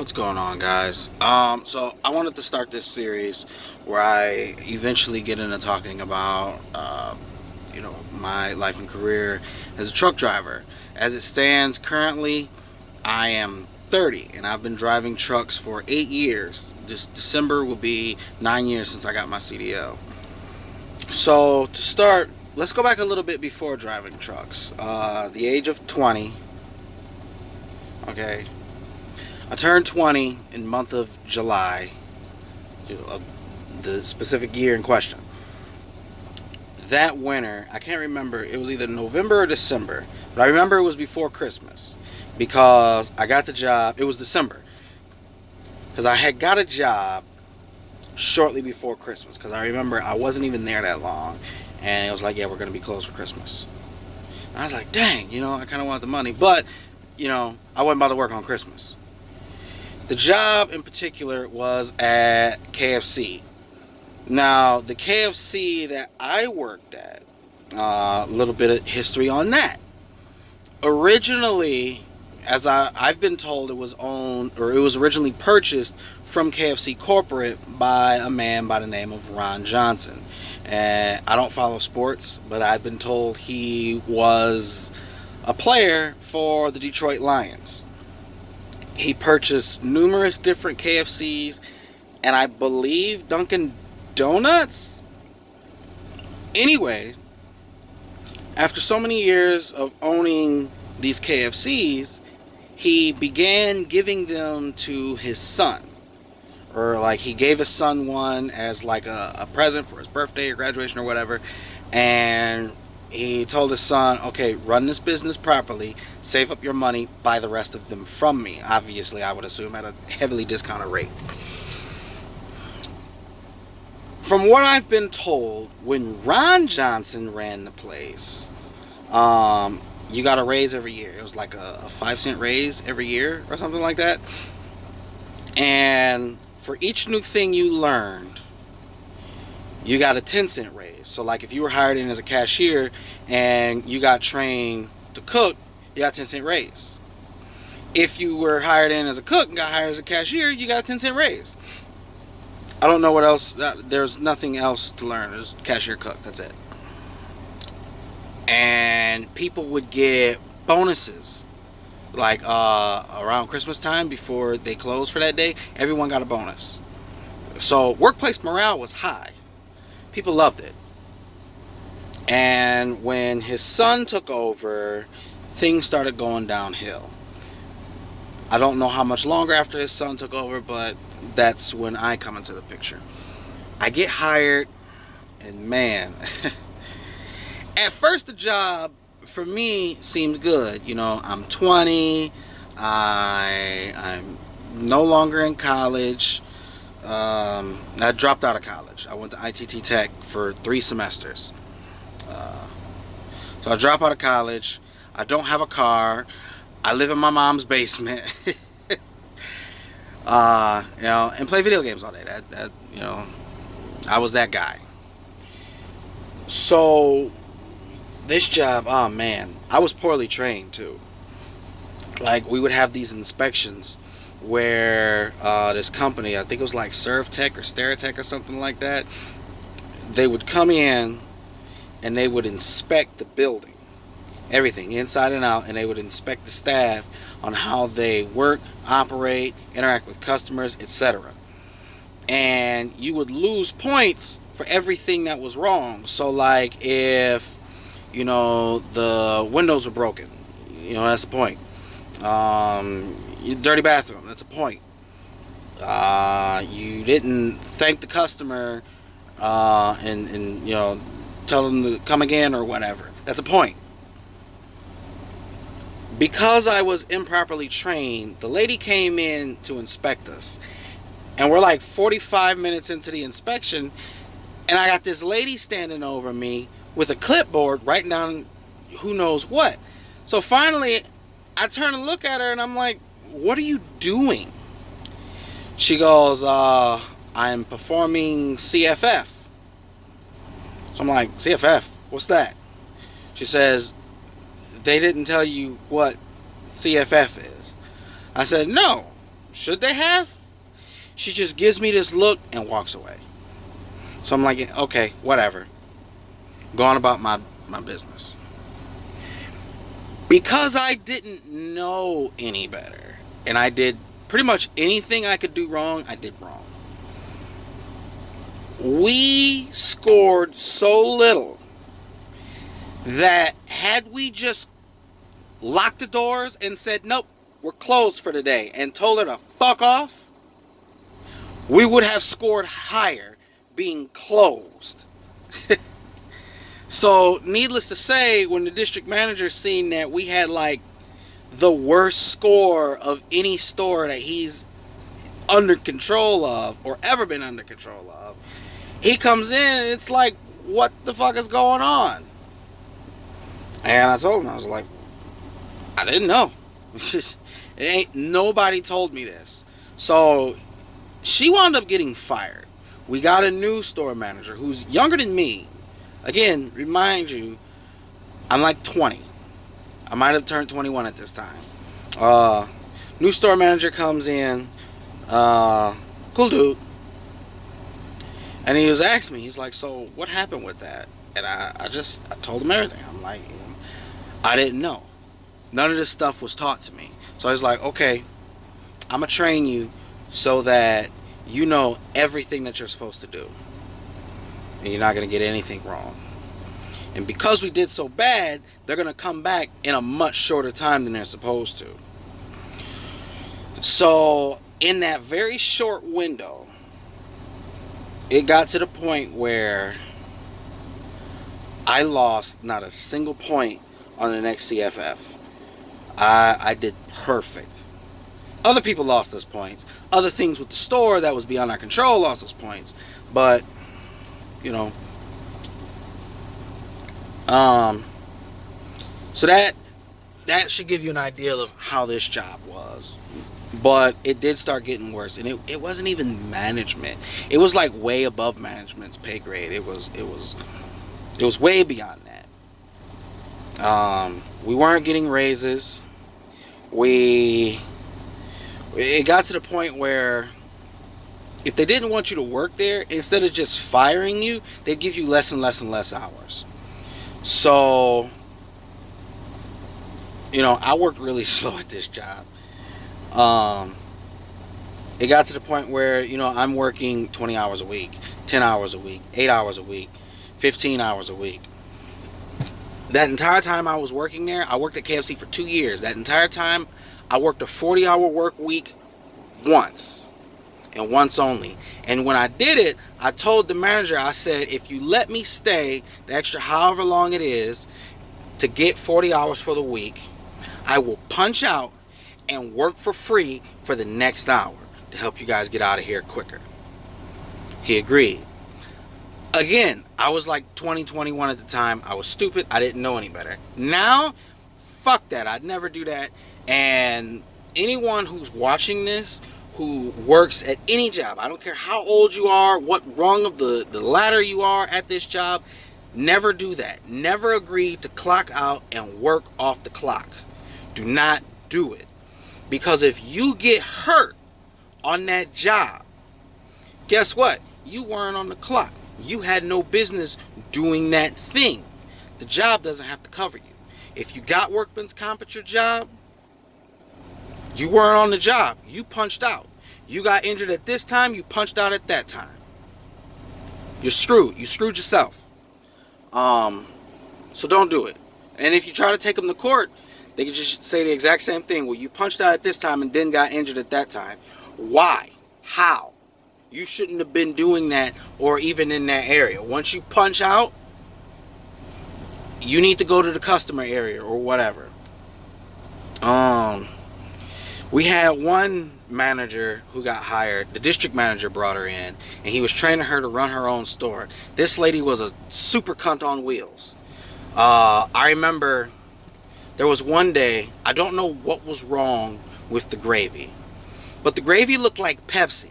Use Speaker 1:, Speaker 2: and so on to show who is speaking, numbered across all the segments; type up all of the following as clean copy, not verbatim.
Speaker 1: What's going on, guys? So I wanted to start this series where I eventually get into talking about, my life and career as a truck driver. As it stands currently, I am 30 and I've been driving trucks for 8 years. This December will be 9 years since I got my CDL. So to start, let's go back a little bit before driving trucks. The age of 20. Okay, I turned 20 in the month of July, of the specific year in question. That winter, I can't remember, it was either November or December, but I remember it was before Christmas because I got the job. It was December because I had got a job shortly before Christmas because I remember I wasn't even there that long, and it was like, yeah, we're going to be closed for Christmas. And I was like, dang, I kind of want the money, but, I wasn't about to work on Christmas. The job in particular was at KFC. Now, the KFC that I worked at, a little bit of history on that. Originally, as I've been told, it was originally purchased from KFC corporate by a man by the name of Ron Johnson. And I don't follow sports, but I've been told he was a player for the Detroit Lions. He purchased numerous different KFCs and I believe Dunkin' Donuts. Anyway, after so many years of owning these KFCs, he began giving them to his son. Or like he gave his son one as like a present for his birthday or graduation or whatever. And he told his son, okay, run this business properly, save up your money, buy the rest of them from me. Obviously, I would assume at a heavily discounted rate. From what I've been told, when Ron Johnson ran the place, you got a raise every year. It was like a 5-cent raise every year or something like that. And for each new thing you learned, you got a 10-cent raise. So like if you were hired in as a cashier and you got trained to cook, you got a 10-cent raise. If you were hired in as a cook and got hired as a cashier, you got a 10-cent raise. I don't know what else. There's nothing else to learn. There's cashier, cook. That's it. And people would get bonuses. Like around Christmas time before they closed for that day, everyone got a bonus. So workplace morale was high. People loved it. And when his son took over, things started going downhill. I don't know how much longer after his son took over, but that's when I come into the picture. I get hired, and man, at first the job for me seemed good. I'm 20, I'm no longer in college. I dropped out of college. I went to ITT Tech for 3 semesters. So I drop out of college. I don't have a car. I live in my mom's basement. And play video games all day. I was that guy. So this job, oh man, I was poorly trained too. Like we would have these inspections where this company, I think it was like ServTech or SteriTech or something like that, they would come in and they would inspect the building, everything inside and out, and they would inspect the staff on how they work, operate, interact with customers, etc. And you would lose points for everything that was wrong. So like if the windows were broken, that's a point. Dirty bathroom, that's a point. You didn't thank the customer and tell them to come again or whatever, that's a point. Because I was improperly trained, the lady came in to inspect us, and we're like 45 minutes into the inspection, and I got this lady standing over me with a clipboard writing down who knows what. So finally I turn and look at her and I'm like, what are you doing? She goes, I'm performing CFF. So I'm like, CFF? What's that? She says, they didn't tell you what CFF is. I said, no. Should they have? She just gives me this look and walks away. So I'm like, okay, whatever. Going about my business. Because I didn't know any better, and I did pretty much anything I could do wrong, I did wrong. We scored so little that had we just locked the doors and said, nope, we're closed for today, and told her to fuck off, we would have scored higher being closed. So, needless to say, when the district manager seen that we had like the worst score of any store that he's under control of or ever been under control of, he comes in and it's like, what the fuck is going on? And I told him, I was like, I didn't know. Nobody told me this. So she wound up getting fired. We got a new store manager who's younger than me. Again, remind you, I'm like 20. I might have turned 21 at this time. New store manager comes in. Cool dude. And he was asking me, he's like, so what happened with that? And I told him everything. I'm like, I didn't know. None of this stuff was taught to me. So I was like, okay, I'm going to train you so that you know everything that you're supposed to do. And you're not going to get anything wrong. And because we did so bad, they're going to come back in a much shorter time than they're supposed to. So in that very short window, it got to the point where I lost not a single point on the next CFF. I did perfect. Other people lost those points. Other things with the store that was beyond our control lost those points. But, you know. So that should give you an idea of how this job was. But it did start getting worse. And it wasn't even management. It was like way above management's pay grade. It was way beyond that. We weren't getting raises. It got to the point where if they didn't want you to work there, instead of just firing you, they'd give you less and less and less hours. So, I worked really slow at this job. It got to the point where, I'm working 20 hours a week, 10 hours a week, 8 hours a week, 15 hours a week. That entire time I was working there, I worked at KFC for 2 years. That entire time, I worked a 40-hour work week once, and once only. And when I did it, I told the manager, I said, if you let me stay the extra however long it is to get 40 hours for the week, I will punch out and work for free for the next hour to help you guys get out of here quicker. He agreed. Again, I was like 20, 21 at the time. I was stupid. I didn't know any better. Now, fuck that. I'd never do that. And anyone who's watching this, who works at any job, I don't care how old you are, what rung of the ladder you are at this job, never do that. Never agree to clock out and work off the clock. Do not do it. Because if you get hurt on that job, guess what? You weren't on the clock. You had no business doing that thing. The job doesn't have to cover you. If you got workman's comp at your job, you weren't on the job. You punched out. You got injured at this time, you punched out at that time. You're screwed. You screwed yourself. So don't do it. And if you try to take them to court, they can just say the exact same thing. Well, you punched out at this time and then got injured at that time. Why? How? You shouldn't have been doing that or even in that area. Once you punch out, you need to go to the customer area or whatever. We had one manager who got hired. The district manager brought her in, and he was training her to run her own store. This lady was a super cunt on wheels. I remember there was one day, I don't know what was wrong with the gravy, but the gravy looked like Pepsi.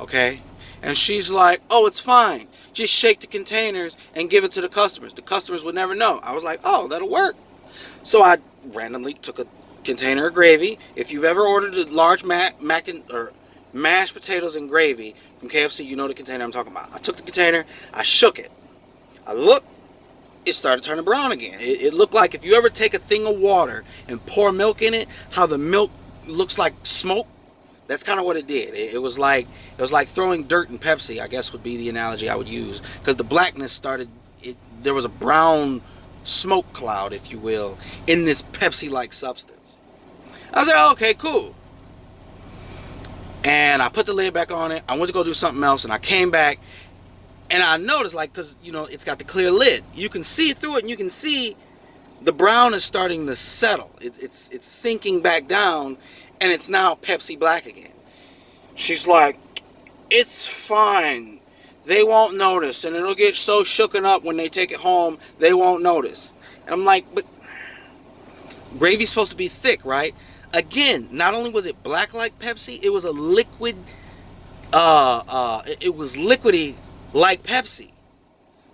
Speaker 1: Okay? And she's like, oh, it's fine. Just shake the containers and give it to the customers. The customers would never know. I was like, oh, that'll work. So I randomly took a container of gravy. If you've ever ordered a large mashed potatoes and gravy from KFC, you know the container I'm talking about. I took the container, I shook it. I looked, it started turning brown again. It looked like if you ever take a thing of water and pour milk in it, how the milk looks like smoke. That's kind of what it did. It was like throwing dirt in Pepsi, I guess would be the analogy I would use, because the blackness started. There was a brown smoke cloud, if you will, in this Pepsi-like substance. I was like, oh, okay, cool. And I put the lid back on it. I went to go do something else, and I came back. And I noticed, like, because, you know, it's got the clear lid. You can see through it, and you can see the brown is starting to settle. It's sinking back down, and it's now Pepsi black again. She's like, it's fine. They won't notice, and it'll get so shooken up when they take it home, they won't notice. And I'm like, but gravy's supposed to be thick, right? Again, not only was it black like Pepsi, it was a liquid, it was liquidy like Pepsi.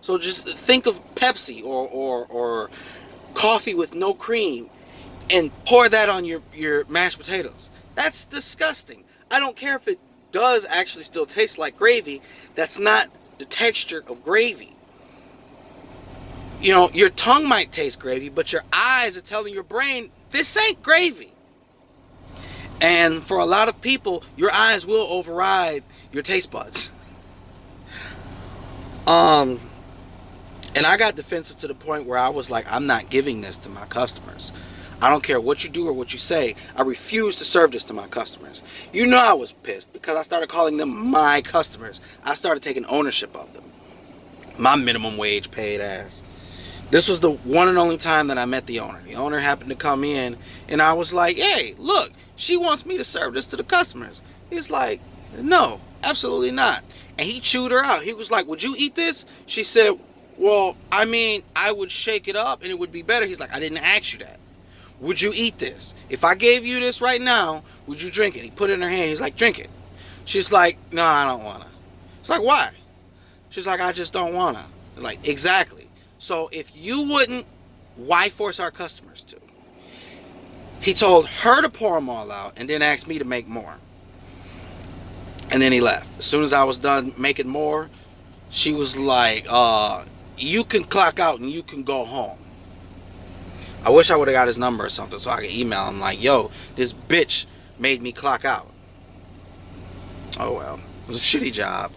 Speaker 1: So just think of Pepsi or coffee with no cream and pour that on your mashed potatoes. That's disgusting. I don't care if it does actually still taste like gravy. That's not the texture of gravy. You know, your tongue might taste gravy, but your eyes are telling your brain, this ain't gravy. And for a lot of people, your eyes will override your taste buds. And I got defensive to the point where I was like, I'm not giving this to my customers. I don't care what you do or what you say. I refuse to serve this to my customers. You know I was pissed because I started calling them my customers. I started taking ownership of them. My minimum wage paid ass. This was the one and only time that I met the owner. The owner happened to come in, and I was like, hey, look, she wants me to serve this to the customers. He's like, no, absolutely not. And he chewed her out. He was like, would you eat this? She said, well, I mean, I would shake it up and it would be better. He's like, I didn't ask you that. Would you eat this? If I gave you this right now, would you drink it? He put it in her hand. He's like, drink it. She's like, no, I don't want to. It's like, why? She's like, I just don't want to. Like, exactly. So if you wouldn't, why force our customers to? He told her to pour them all out and then asked me to make more. And then he left. As soon as I was done making more, she was like, you can clock out and you can go home. I wish I would have got his number or something so I could email him like, yo, this bitch made me clock out. Oh well, it was a shitty job.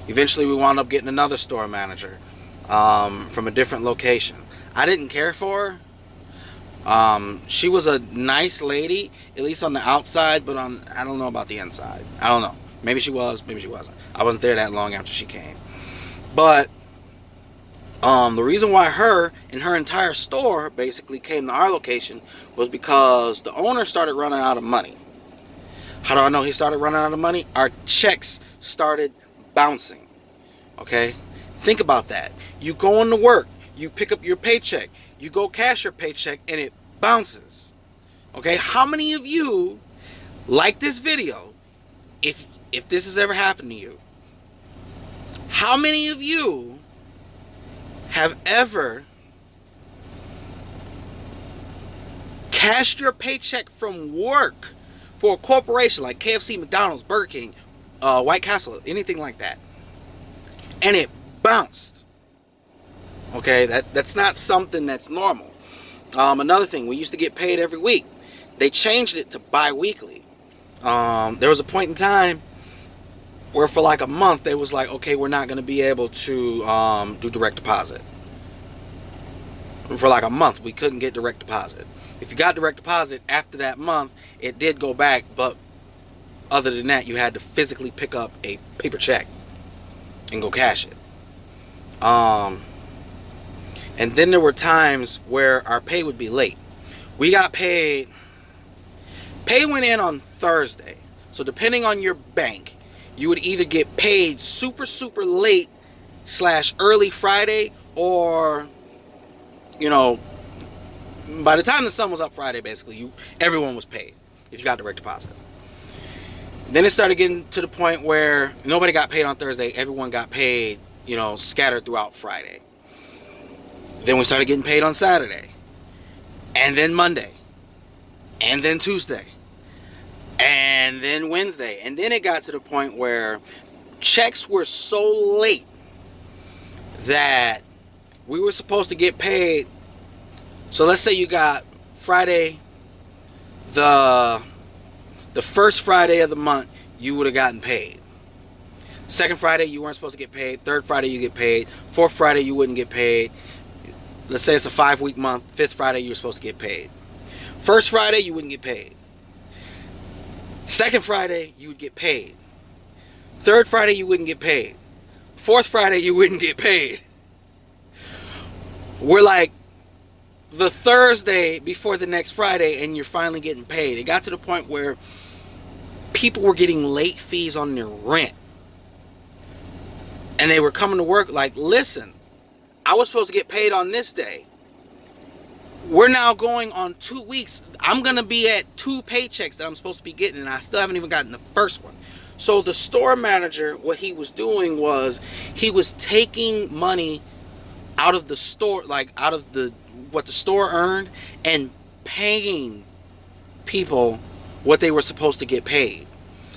Speaker 1: Eventually we wound up getting another store manager from a different location. I didn't care for her. She was a nice lady, at least on the outside, but I don't know about the inside. I don't know. Maybe she was, maybe she wasn't. I wasn't there that long after she came. But the reason why her and her entire store basically came to our location was because the owner started running out of money. How do I know he started running out of money? Our checks started bouncing. Okay? Think about that. You go into work, you pick up your paycheck, you go cash your paycheck, and it bounces. Okay? How many of you like this video, if this has ever happened to you? How many of you have ever cashed your paycheck from work for a corporation like KFC, McDonald's, Burger King, White Castle, anything like that, and it bounced? Okay, that's not something that's normal. Another thing, we used to get paid every week. They changed it to bi-weekly. There was a point in time where for like a month they was like, okay, we're not going to be able to do direct deposit. For like a month we couldn't get direct deposit. If you got direct deposit after that month, it did go back, but other than that you had to physically pick up a paper check and go cash it. And then there were times where our pay would be late. We got paid went in on Thursday, so depending on your bank, you would either get paid super late / early Friday, or, you know, by the time the sun was up Friday, basically, everyone was paid if you got direct deposit. Then it started getting to the point where nobody got paid on Thursday. Everyone got paid, you know, scattered throughout Friday. Then we started getting paid on Saturday. And then Monday. and then Tuesday, and then Wednesday. And then it got to the point where checks were so late that we were supposed to get paid. So let's say you got Friday, the first Friday of the month, you would have gotten paid. Second Friday, you weren't supposed to get paid. Third Friday, you get paid. Fourth Friday, you wouldn't get paid. Let's say it's a 5-week month. Fifth Friday, you were supposed to get paid. First Friday, you wouldn't get paid. Second Friday, you would get paid. Third Friday, you wouldn't get paid. Fourth Friday, you wouldn't get paid. We're like the Thursday before the next Friday, and you're finally getting paid. It got to the point where people were getting late fees on their rent. And they were coming to work like, listen, I was supposed to get paid on this day. We're now going on 2 weeks. I'm going to be at 2 paychecks that I'm supposed to be getting, and I still haven't even gotten the first one. So the store manager, what he was doing was he was taking money out of the store, like out of what the store earned, and paying people what they were supposed to get paid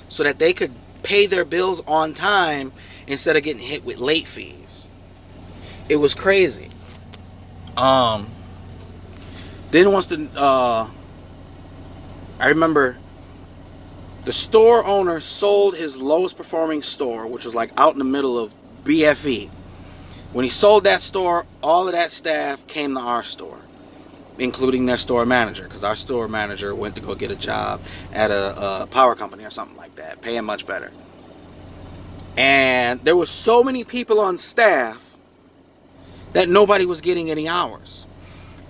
Speaker 1: so that they could pay their bills on time instead of getting hit with late fees. It was crazy. Then once I remember the store owner sold his lowest performing store, which was like out in the middle of BFE. When he sold that store, all of that staff came to our store, including their store manager, because our store manager went to go get a job at a power company or something like that, paying much better. And there was so many people on staff that nobody was getting any hours.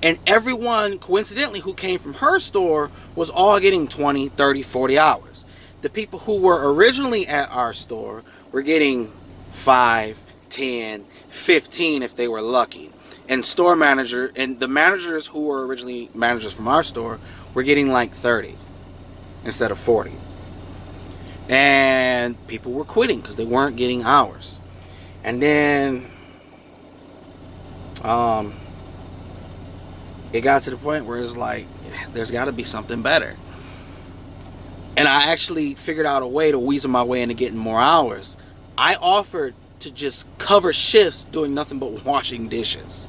Speaker 1: And everyone, coincidentally, who came from her store was all getting 20, 30, 40 hours. The people who were originally at our store were getting 5, 10, 15 if they were lucky. And the managers who were originally managers from our store were getting like 30 instead of 40. And people were quitting because they weren't getting hours. And then it got to the point where it's like, there's got to be something better. And I actually figured out a way to weasel my way into getting more hours. I offered to just cover shifts doing nothing but washing dishes.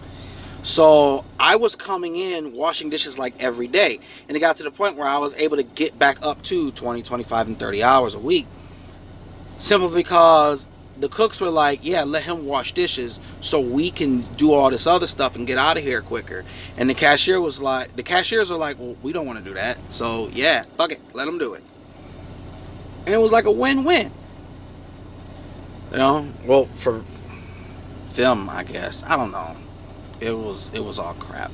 Speaker 1: So I was coming in washing dishes like every day. And it got to the point where I was able to get back up to 20, 25, and 30 hours a week. Simply because the cooks were like, yeah, let him wash dishes so we can do all this other stuff and get out of here quicker. And the cashiers were like, well, we don't want to do that. So yeah, fuck it, let them do it. And it was like a win-win. You know, well, for them, I guess. I don't know. It was all crap.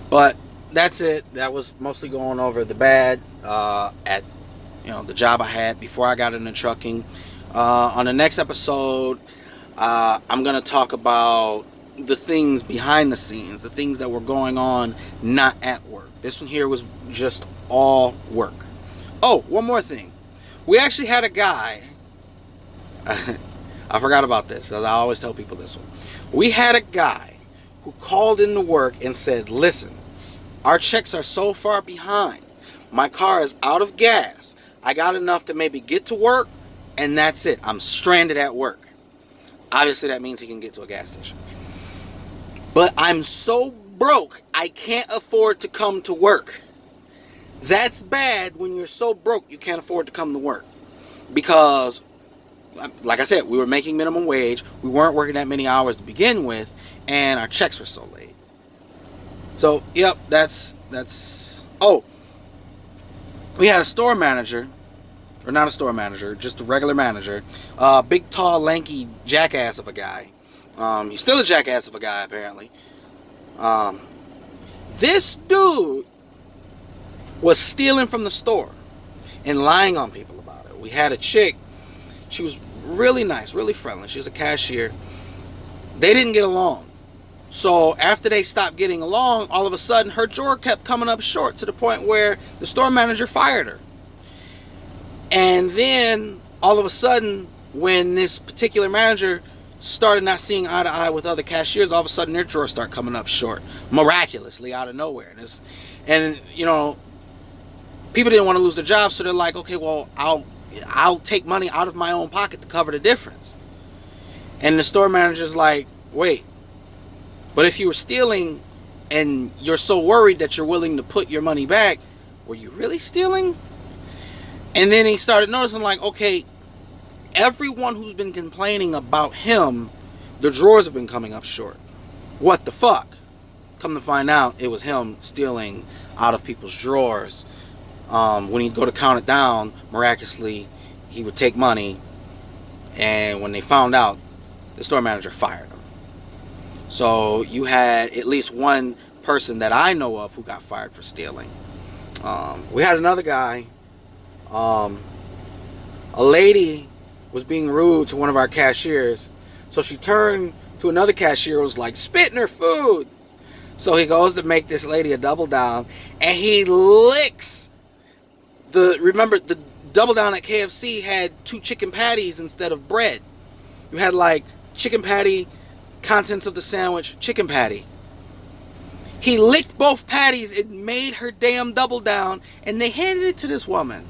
Speaker 1: But that's it. That was mostly going over the bad at the job I had before I got into trucking. On the next episode, I'm going to talk about the things behind the scenes, the things that were going on not at work. This one here was just all work. Oh, one more thing. We actually had a guy. I forgot about this, as I always tell people this one. We had a guy who called into work and said, listen, our checks are so far behind. My car is out of gas. I got enough to maybe get to work, and that's it. I'm stranded at work. Obviously, that means he can get to a gas station. But I'm so broke, I can't afford to come to work. That's bad when you're so broke you can't afford to come to work. Because, like I said, we were making minimum wage. We weren't working that many hours to begin with, and our checks were so late. So, yep, that's. Oh, we had a store manager. Or not a store manager, just a regular manager. Big, tall, lanky jackass of a guy. He's still a jackass of a guy, apparently. This dude was stealing from the store and lying on people about it. We had a chick. She was really nice, really friendly. She was a cashier. They didn't get along. So after they stopped getting along, all of a sudden her drawer kept coming up short to the point where the store manager fired her. And then, all of a sudden, when this particular manager started not seeing eye to eye with other cashiers, all of a sudden their drawers start coming up short, miraculously out of nowhere. And People didn't want to lose their jobs, so they're like, okay, well, I'll take money out of my own pocket to cover the difference. And the store manager's like, wait, but if you were stealing and you're so worried that you're willing to put your money back, were you really stealing? And then he started noticing, like, okay, everyone who's been complaining about him, the drawers have been coming up short. What the fuck? Come to find out, it was him stealing out of people's drawers. When he'd go to count it down, miraculously, he would take money. And when they found out, the store manager fired him. So you had at least one person that I know of who got fired for stealing. We had another guy. A lady was being rude to one of our cashiers. So she turned to another cashier and was like, spit in her food. So he goes to make this lady a double down, and he licks remember the double down at KFC had 2 chicken patties instead of bread. You had like chicken patty, contents of the sandwich, chicken patty. He licked both patties and made her damn double down, and they handed it to this woman.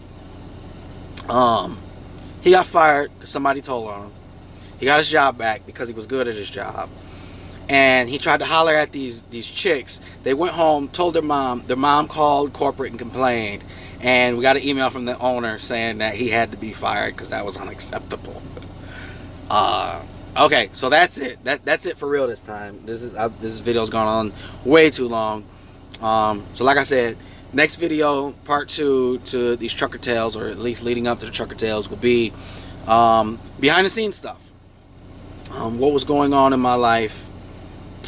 Speaker 1: He got fired because somebody told on him. He got his job back because he was good at his job. And he tried to holler at these chicks. They went home, told their mom. Their mom called corporate and complained. And we got an email from the owner saying that he had to be fired because that was unacceptable. Okay, so that's it. That's it for real this time. This video's gone on way too long. So like I said, next video, part 2 to these trucker tales, or at least leading up to the trucker tales, will be behind the scenes stuff. What was going on in my life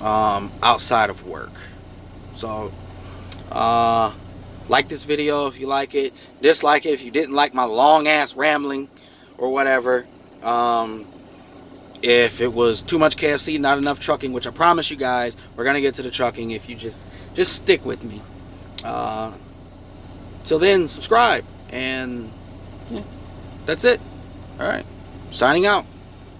Speaker 1: outside of work. So like this video if you like it, dislike it if you didn't like my long ass rambling or whatever. If it was too much KFC, not enough trucking, which I promise you guys we're gonna get to the trucking if you just stick with me. Till then, subscribe, and yeah, that's it. All right, signing out.